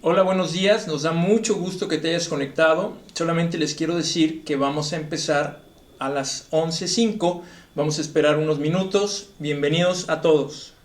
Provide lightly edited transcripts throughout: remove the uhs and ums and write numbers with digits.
Hola, buenos días. Nos da mucho gusto que te hayas conectado. Solamente les quiero decir que vamos a empezar a las 11:05. Vamos a esperar unos minutos. Bienvenidos a todos.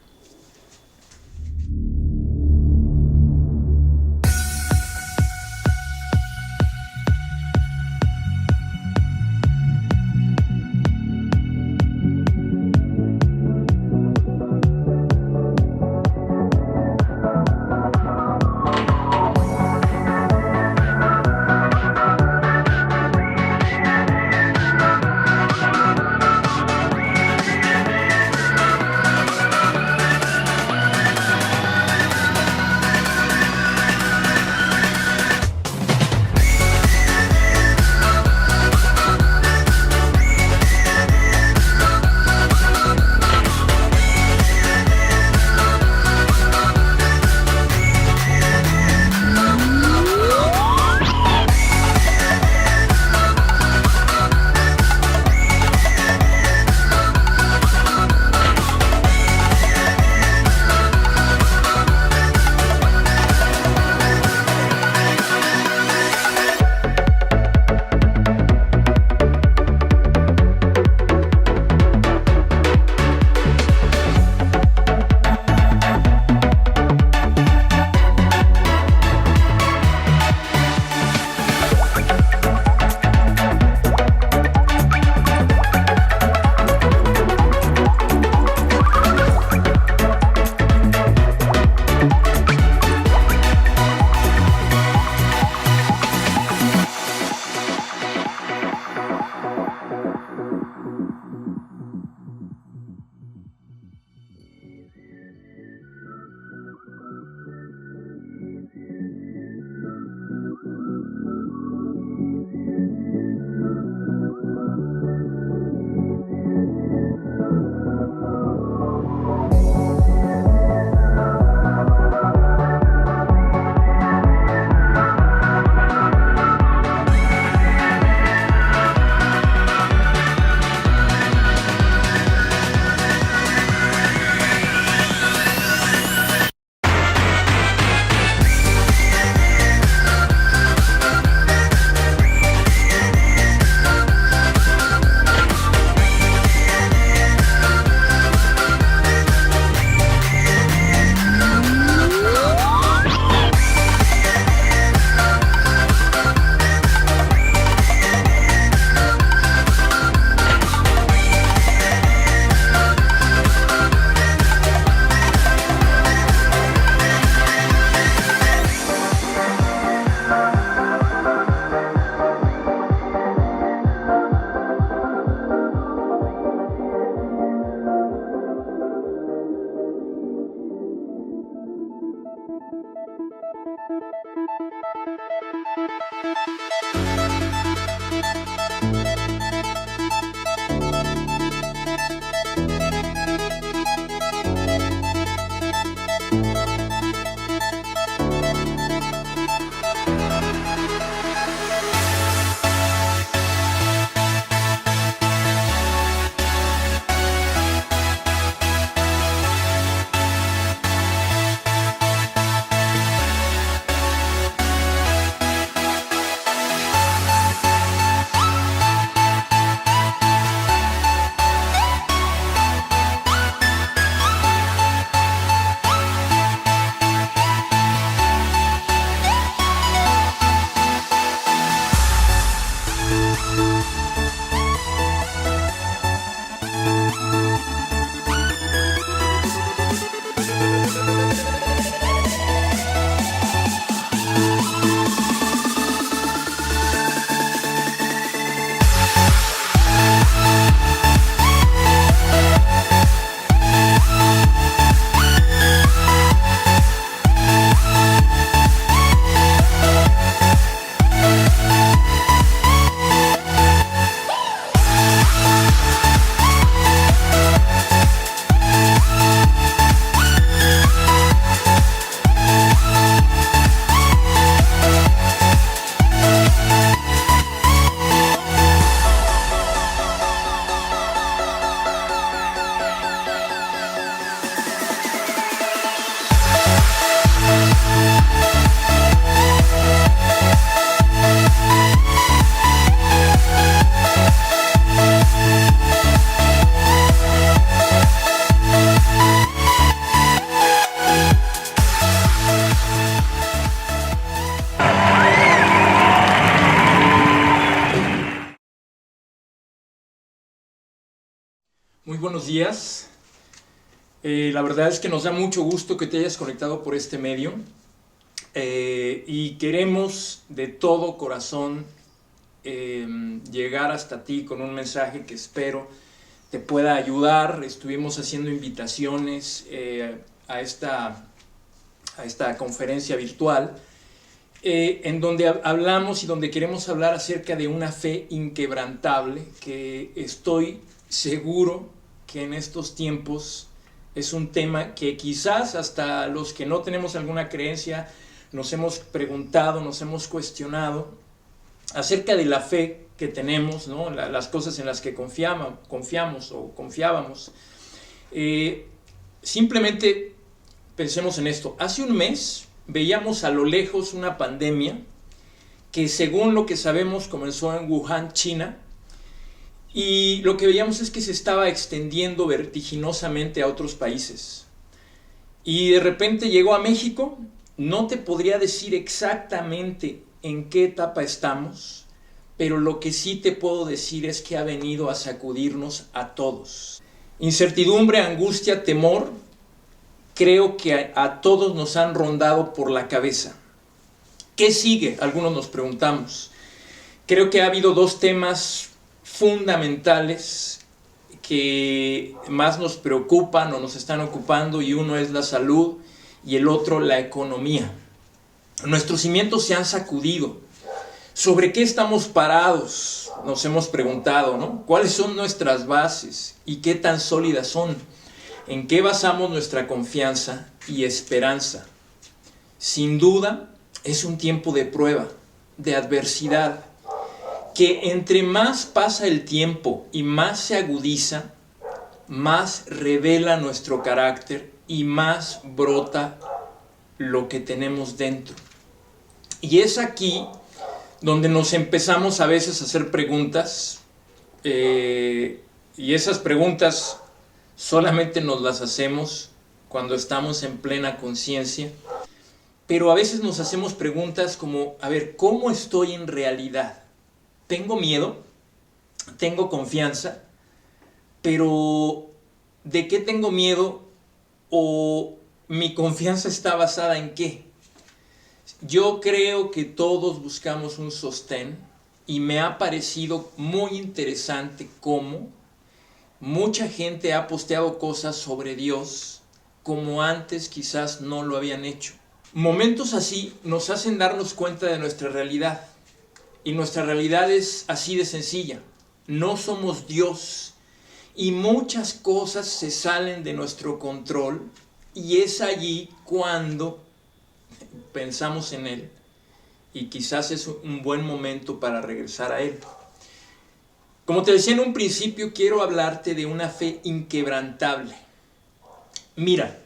buenos días. La verdad es que nos da mucho gusto que te hayas conectado por este medio y queremos de todo corazón llegar hasta ti con un mensaje que espero te pueda ayudar. Estuvimos haciendo invitaciones a esta conferencia virtual en donde hablamos y donde queremos hablar acerca de una fe inquebrantable que estoy seguro que en estos tiempos es un tema que quizás hasta los que no tenemos alguna creencia nos hemos preguntado, nos hemos cuestionado acerca de la fe que tenemos, ¿no? Las cosas en las que confiamos o confiábamos. Simplemente pensemos en esto. Hace un mes veíamos a lo lejos una pandemia que, según lo que sabemos, comenzó en Wuhan, China, y lo que veíamos es que se estaba extendiendo vertiginosamente a otros países. Y de repente llegó a México. No te podría decir exactamente en qué etapa estamos, pero lo que sí te puedo decir es que ha venido a sacudirnos a todos. Incertidumbre, angustia, temor, creo que a todos nos han rondado por la cabeza. ¿Qué sigue? Algunos nos preguntamos. Creo que ha habido dos temas fundamentales que más nos preocupan o nos están ocupando, y uno es la salud y el otro la economía. Nuestros cimientos se han sacudido. ¿Sobre qué estamos parados? Nos hemos preguntado, ¿no? ¿Cuáles son nuestras bases y qué tan sólidas son? ¿En qué basamos nuestra confianza y esperanza? Sin duda, es un tiempo de prueba, de adversidad, que entre más pasa el tiempo y más se agudiza, más revela nuestro carácter y más brota lo que tenemos dentro. Y es aquí donde nos empezamos a veces a hacer preguntas, y esas preguntas solamente nos las hacemos cuando estamos en plena conciencia, pero a veces nos hacemos preguntas como, a ver, ¿cómo estoy en realidad? ¿Tengo miedo? ¿Tengo confianza? Pero ¿de qué tengo miedo? ¿O mi confianza está basada en qué? Yo creo que todos buscamos un sostén, y me ha parecido muy interesante cómo mucha gente ha posteado cosas sobre Dios como antes quizás no lo habían hecho. Momentos así nos hacen darnos cuenta de nuestra realidad, y nuestra realidad es así de sencilla. No somos Dios y muchas cosas se salen de nuestro control, y es allí cuando pensamos en Él, y quizás es un buen momento para regresar a Él. Como te decía en un principio, quiero hablarte de una fe inquebrantable. Mira,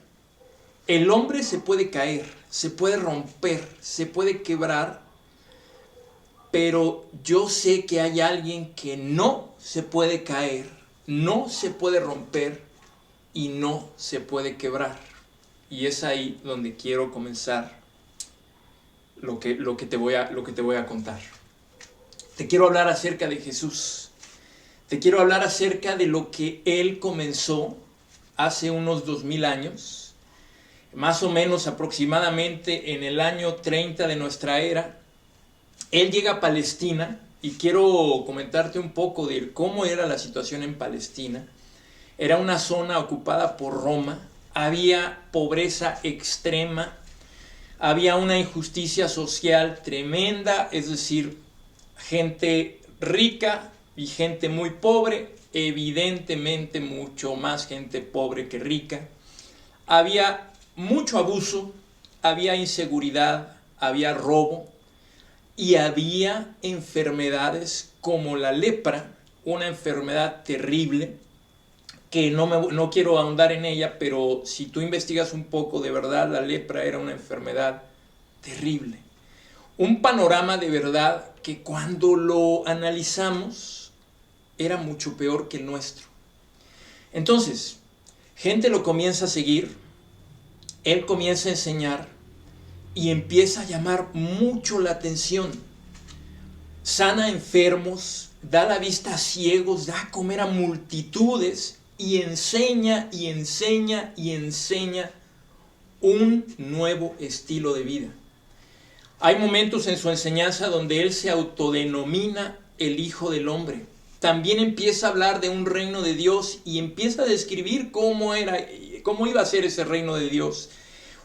el hombre se puede caer, se puede romper, se puede quebrar, pero yo sé que hay alguien que no se puede caer, no se puede romper y no se puede quebrar. Y es ahí donde quiero comenzar lo que te voy a contar. Te quiero hablar acerca de Jesús. Te quiero hablar acerca de lo que Él comenzó hace unos 2000 años, más o menos aproximadamente en el año 30 de nuestra era. Él llega a Palestina, y quiero comentarte un poco de cómo era la situación en Palestina. Era una zona ocupada por Roma, había pobreza extrema, había una injusticia social tremenda, es decir, gente rica y gente muy pobre, evidentemente mucho más gente pobre que rica. Había mucho abuso, había inseguridad, había robo, y había enfermedades como la lepra, una enfermedad terrible que no quiero ahondar en ella, pero si tú investigas un poco, de verdad la lepra era una enfermedad terrible. Un panorama de verdad que cuando lo analizamos era mucho peor que el nuestro. Entonces, gente lo comienza a seguir, él comienza a enseñar y empieza a llamar mucho la atención. Sana a enfermos, da la vista a ciegos, da a comer a multitudes, y enseña y enseña y enseña un nuevo estilo de vida. Hay momentos en su enseñanza donde él se autodenomina el Hijo del Hombre. También empieza a hablar de un reino de Dios y empieza a describir cómo iba a ser ese reino de Dios.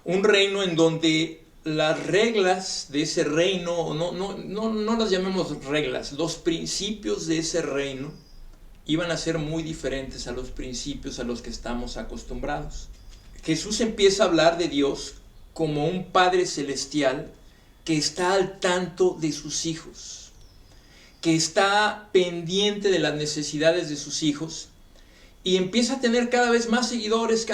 Un reino en donde las reglas de ese reino, no las llamemos reglas, los principios de ese reino iban a ser muy diferentes a los principios a los que estamos acostumbrados. Jesús empieza a hablar de Dios como un Padre Celestial que está al tanto de sus hijos, que está pendiente de las necesidades de sus hijos, y empieza a tener cada vez más seguidores,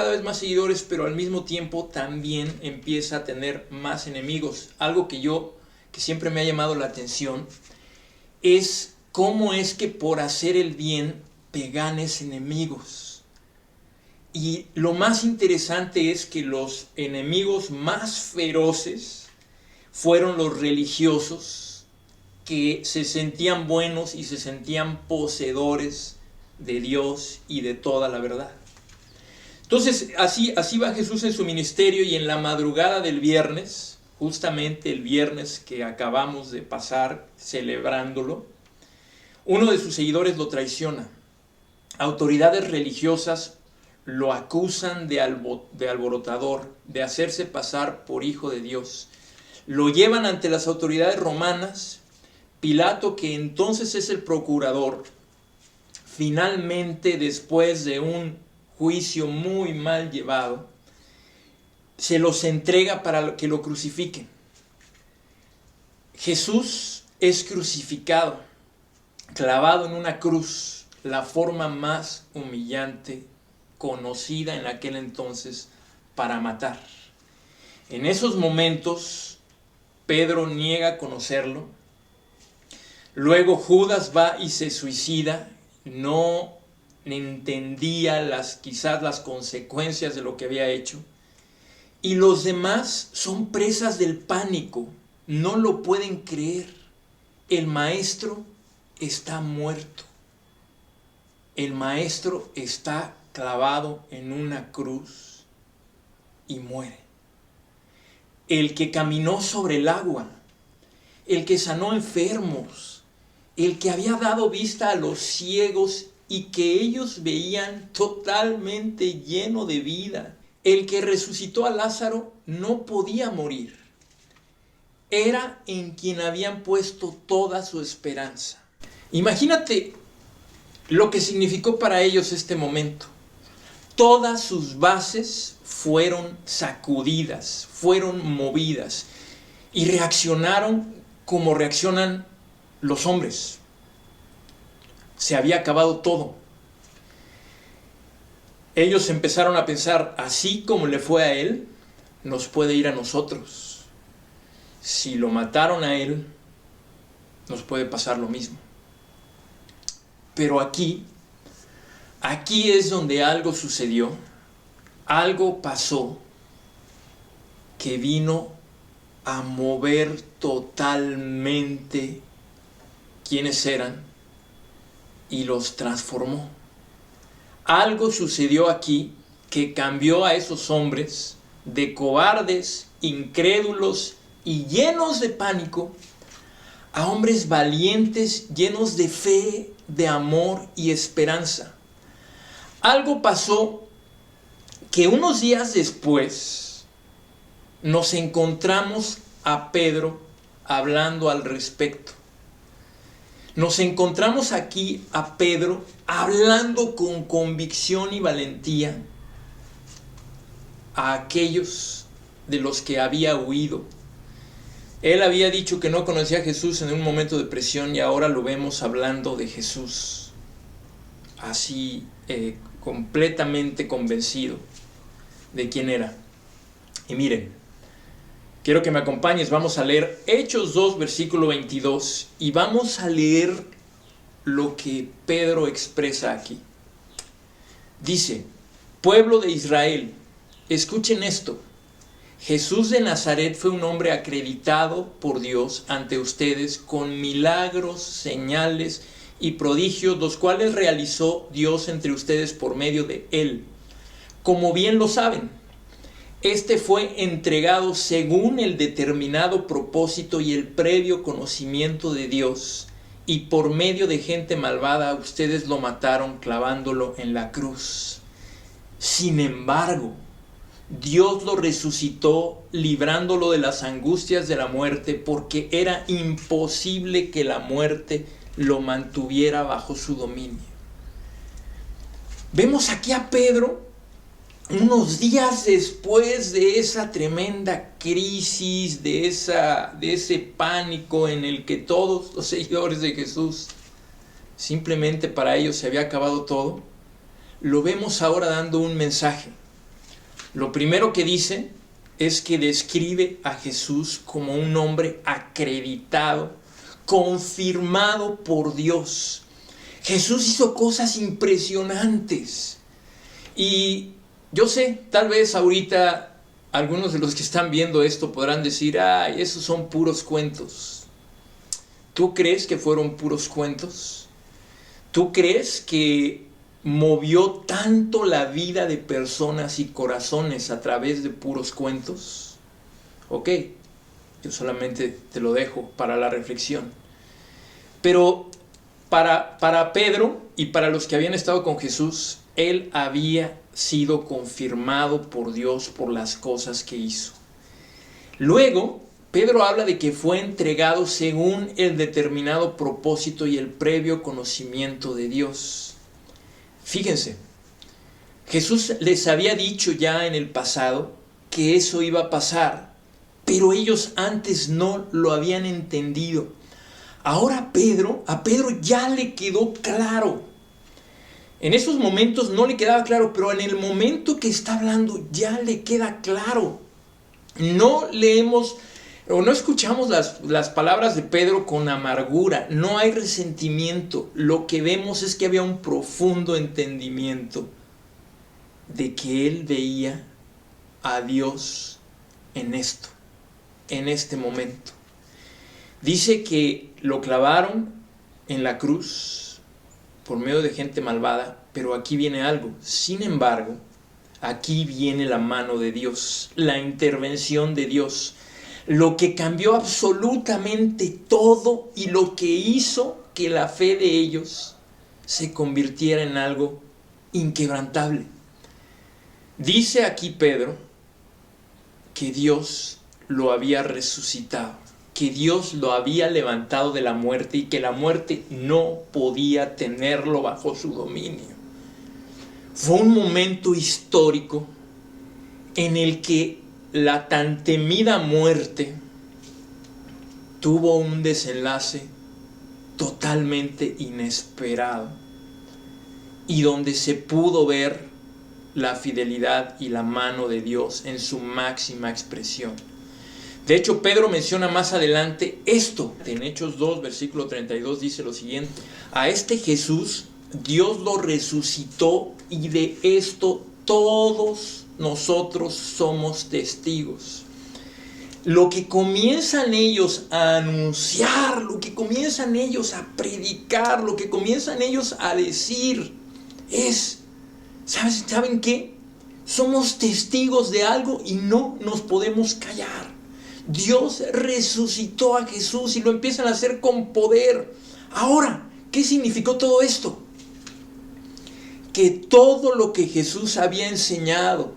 pero al mismo tiempo también empieza a tener más enemigos. Algo que siempre me ha llamado la atención es cómo es que por hacer el bien te ganes enemigos. Y lo más interesante es que los enemigos más feroces fueron los religiosos, que se sentían buenos y se sentían poseedores de Dios y de toda la verdad. Entonces, así va Jesús en su ministerio, y en la madrugada del viernes, justamente el viernes que acabamos de pasar celebrándolo, uno de sus seguidores lo traiciona. Autoridades religiosas lo acusan de alborotador, de hacerse pasar por hijo de Dios. Lo llevan ante las autoridades romanas. Pilato, que entonces es el procurador, finalmente, después de un juicio muy mal llevado, se los entrega para que lo crucifiquen. Jesús es crucificado, clavado en una cruz, la forma más humillante conocida en aquel entonces para matar. En esos momentos, Pedro niega conocerlo. Luego Judas va y se suicida. No entendía quizás las consecuencias de lo que había hecho. Y los demás son presas del pánico. No lo pueden creer. El maestro está muerto. El maestro está clavado en una cruz y muere. El que caminó sobre el agua, el que sanó enfermos, el que había dado vista a los ciegos y que ellos veían totalmente lleno de vida, el que resucitó a Lázaro, no podía morir. Era en quien habían puesto toda su esperanza. Imagínate lo que significó para ellos este momento. Todas sus bases fueron sacudidas, fueron movidas, y reaccionaron como reaccionan los hombres. Se había acabado todo. Ellos empezaron a pensar, así como le fue a él, nos puede ir a nosotros. Si lo mataron a él, nos puede pasar lo mismo. Pero aquí es donde algo sucedió, algo pasó que vino a mover totalmente quiénes eran y los transformó. Algo sucedió aquí que cambió a esos hombres de cobardes, incrédulos y llenos de pánico a hombres valientes, llenos de fe, de amor y esperanza. Algo pasó que unos días después nos encontramos a Pedro hablando al respecto. Nos encontramos aquí a Pedro hablando con convicción y valentía a aquellos de los que había huido. Él había dicho que no conocía a Jesús en un momento de presión, y ahora lo vemos hablando de Jesús, así completamente convencido de quién era. Y miren, quiero que me acompañes, vamos a leer Hechos 2, versículo 22, y vamos a leer lo que Pedro expresa aquí. Dice: pueblo de Israel, escuchen esto. Jesús de Nazaret fue un hombre acreditado por Dios ante ustedes con milagros, señales y prodigios, los cuales realizó Dios entre ustedes por medio de él. Como bien lo saben, este fue entregado según el determinado propósito y el previo conocimiento de Dios, y por medio de gente malvada ustedes lo mataron clavándolo en la cruz. Sin embargo, Dios lo resucitó, librándolo de las angustias de la muerte, porque era imposible que la muerte lo mantuviera bajo su dominio. Vemos aquí a Pedro unos días después de esa tremenda crisis, de ese pánico en el que todos los seguidores de Jesús, simplemente para ellos se había acabado todo. Lo vemos ahora dando un mensaje. Lo primero que dice es que describe a Jesús como un hombre acreditado, confirmado por Dios. Jesús hizo cosas impresionantes. Y yo sé, tal vez ahorita algunos de los que están viendo esto podrán decir, ay, esos son puros cuentos. ¿Tú crees que fueron puros cuentos? ¿Tú crees que movió tanto la vida de personas y corazones a través de puros cuentos? Ok, yo solamente te lo dejo para la reflexión. Pero para Pedro y para los que habían estado con Jesús, él había sido confirmado por Dios por las cosas que hizo. Luego, Pedro habla de que fue entregado según el determinado propósito y el previo conocimiento de Dios. Fíjense, Jesús les había dicho ya en el pasado que eso iba a pasar, pero ellos antes no lo habían entendido. Ahora a Pedro ya le quedó claro. En esos momentos no le quedaba claro, pero en el momento que está hablando ya le queda claro. No leemos o no escuchamos las palabras de Pedro con amargura, no hay resentimiento. Lo que vemos es que había un profundo entendimiento de que él veía a Dios en esto, en este momento. Dice que lo clavaron en la cruz por medio de gente malvada, pero aquí viene algo. Sin embargo, aquí viene la mano de Dios, la intervención de Dios, lo que cambió absolutamente todo y lo que hizo que la fe de ellos se convirtiera en algo inquebrantable. Dice aquí Pedro que Dios lo había resucitado, que Dios lo había levantado de la muerte y que la muerte no podía tenerlo bajo su dominio. Fue un momento histórico en el que la tan temida muerte tuvo un desenlace totalmente inesperado y donde se pudo ver la fidelidad y la mano de Dios en su máxima expresión. De hecho, Pedro menciona más adelante esto. En Hechos 2, versículo 32 dice lo siguiente: a este Jesús Dios lo resucitó y de esto todos nosotros somos testigos. Lo que comienzan ellos a anunciar, lo que comienzan ellos a predicar, lo que comienzan ellos a decir es, ¿saben qué? Somos testigos de algo y no nos podemos callar. Dios resucitó a Jesús y lo empiezan a hacer con poder. Ahora, ¿qué significó todo esto? Que todo lo que Jesús había enseñado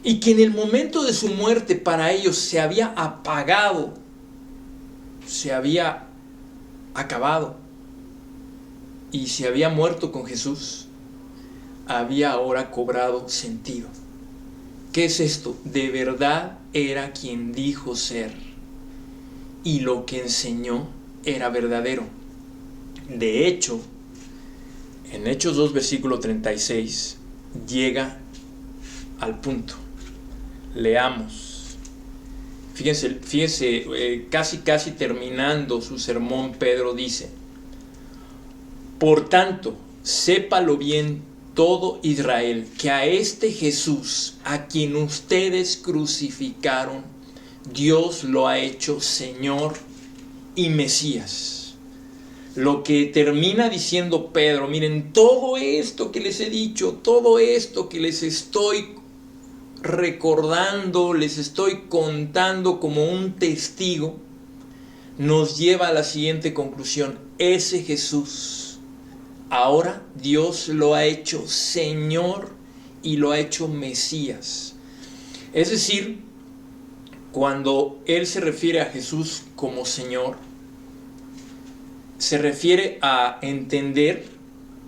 y que en el momento de su muerte para ellos se había apagado, se había acabado y se había muerto con Jesús, había ahora cobrado sentido. ¿Qué es esto? De verdad era quien dijo ser y lo que enseñó era verdadero. De hecho, en Hechos 2, versículo 36, llega al punto. Leamos. Fíjense, casi terminando su sermón, Pedro dice: por tanto, sépalo bien todo Israel, que a este Jesús, a quien ustedes crucificaron, Dios lo ha hecho Señor y Mesías. lo que termina diciendo Pedro, miren, todo esto que les he dicho, todo esto que les estoy recordando, les estoy contando como un testigo, nos lleva a la siguiente conclusión: ese Jesús, ahora Dios lo ha hecho Señor y lo ha hecho Mesías. Es decir, cuando Él se refiere a Jesús como Señor, se refiere a entender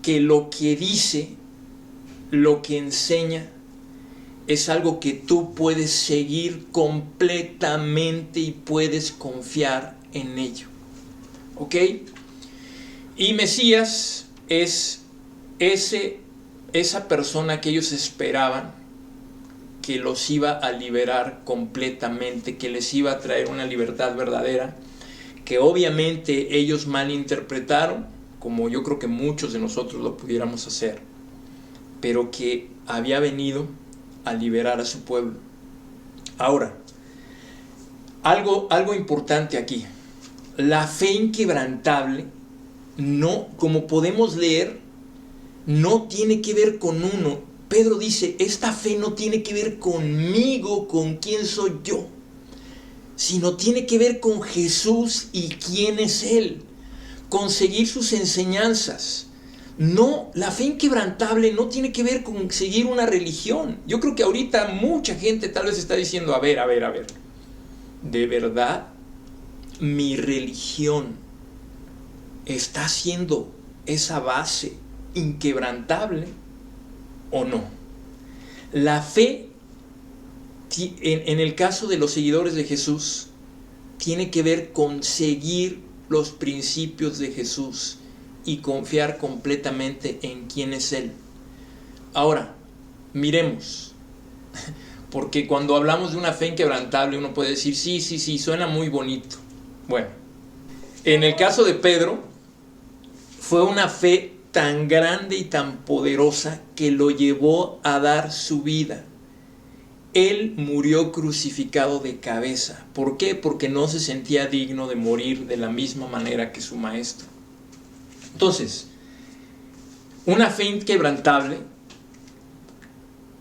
que lo que dice, lo que enseña, es algo que tú puedes seguir completamente y puedes confiar en ello. ¿Ok? Y Mesías es esa persona que ellos esperaban, que los iba a liberar completamente, que les iba a traer una libertad verdadera, que obviamente ellos malinterpretaron, como yo creo que muchos de nosotros lo pudiéramos hacer, pero que había venido a liberar a su pueblo. Ahora, algo importante aquí: la fe inquebrantable, no, como podemos leer, no tiene que ver con uno. Pedro dice, esta fe no tiene que ver conmigo, con quién soy yo, sino tiene que ver con Jesús y quién es Él, con seguir sus enseñanzas. No, la fe inquebrantable no tiene que ver con seguir una religión. Yo creo que ahorita mucha gente tal vez está diciendo, a ver, ¿de verdad mi religión está siendo esa base inquebrantable o no? La fe, en el caso de los seguidores de Jesús, tiene que ver con seguir los principios de Jesús y confiar completamente en quién es Él. Ahora, miremos, porque cuando hablamos de una fe inquebrantable uno puede decir, sí, suena muy bonito. Bueno, en el caso de Pedro, fue una fe tan grande y tan poderosa que lo llevó a dar su vida. Él murió crucificado de cabeza. ¿Por qué? Porque no se sentía digno de morir de la misma manera que su maestro. Entonces, una fe inquebrantable,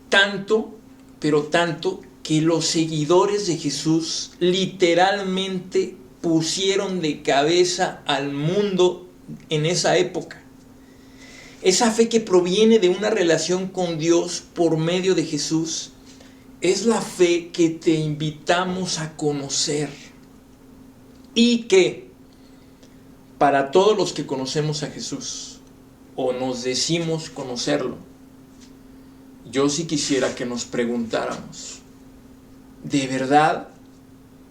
tanto, pero tanto, que los seguidores de Jesús literalmente pusieron de cabeza al mundo en esa época. Esa fe que proviene de una relación con Dios por medio de Jesús es la fe que te invitamos a conocer, y que para todos los que conocemos a Jesús o nos decimos conocerlo, yo sí quisiera que nos preguntáramos, ¿de verdad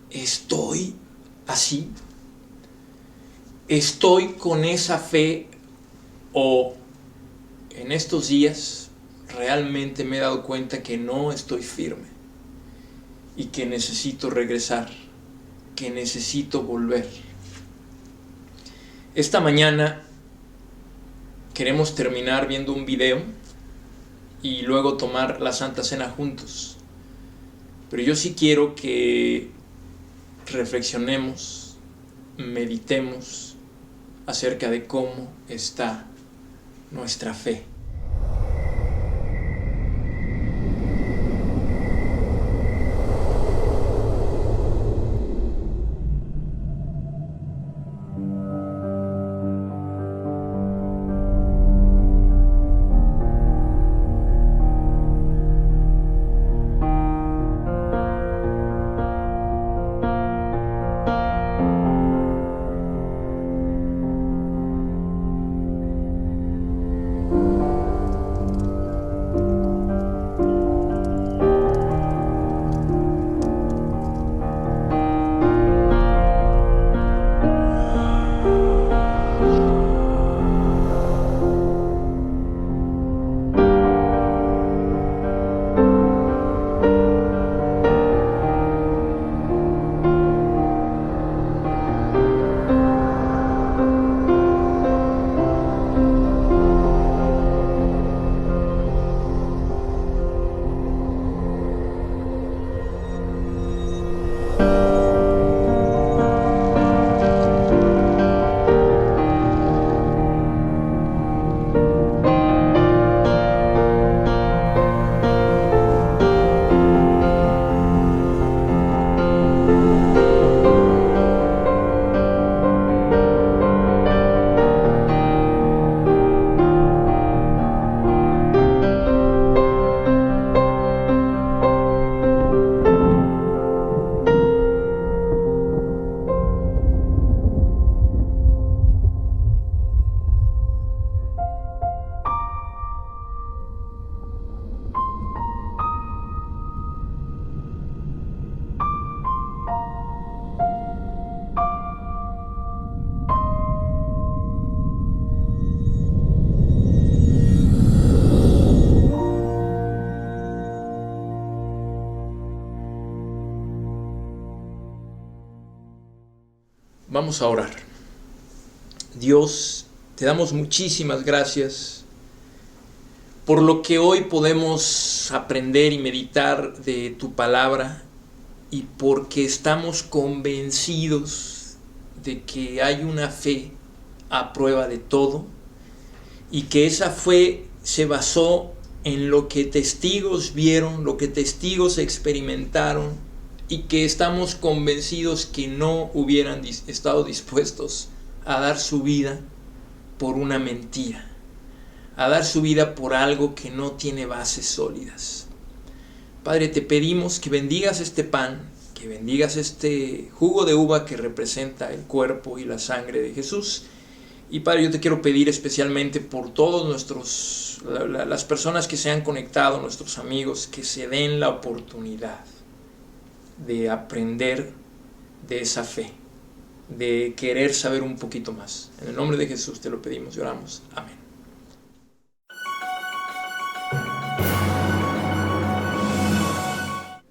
estoy así? ¿Estoy con esa fe, o en estos días realmente me he dado cuenta que no estoy firme y que necesito regresar, que necesito volver? Esta mañana queremos terminar viendo un video y luego tomar la Santa Cena juntos, pero yo sí quiero que reflexionemos, meditemos acerca de cómo está nuestra fe. Vamos a orar. Dios, te damos muchísimas gracias por lo que hoy podemos aprender y meditar de tu palabra, y porque estamos convencidos de que hay una fe a prueba de todo, y que esa fe se basó en lo que testigos vieron, lo que testigos experimentaron, y que estamos convencidos que no hubieran estado dispuestos a dar su vida por una mentira, a dar su vida por algo que no tiene bases sólidas. Padre, te pedimos que bendigas este pan, que bendigas este jugo de uva que representa el cuerpo y la sangre de Jesús. Y Padre, yo te quiero pedir especialmente por todos las personas que se han conectado, nuestros amigos, que se den la oportunidad de aprender de esa fe, de querer saber un poquito más. En el nombre de Jesús te lo pedimos y oramos. Amén.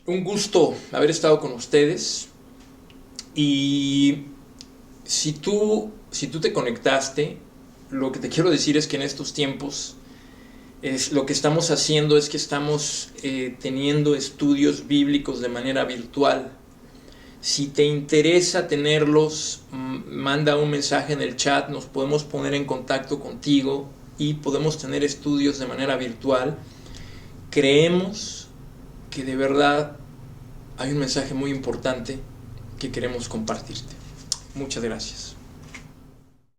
Un gusto haber estado con ustedes. Y si tú te conectaste, lo que te quiero decir es que en estos tiempos lo que estamos haciendo es que estamos teniendo estudios bíblicos de manera virtual. Si te interesa tenerlos, manda un mensaje en el chat, nos podemos poner en contacto contigo y podemos tener estudios de manera virtual. Creemos que de verdad hay un mensaje muy importante que queremos compartirte. Muchas gracias.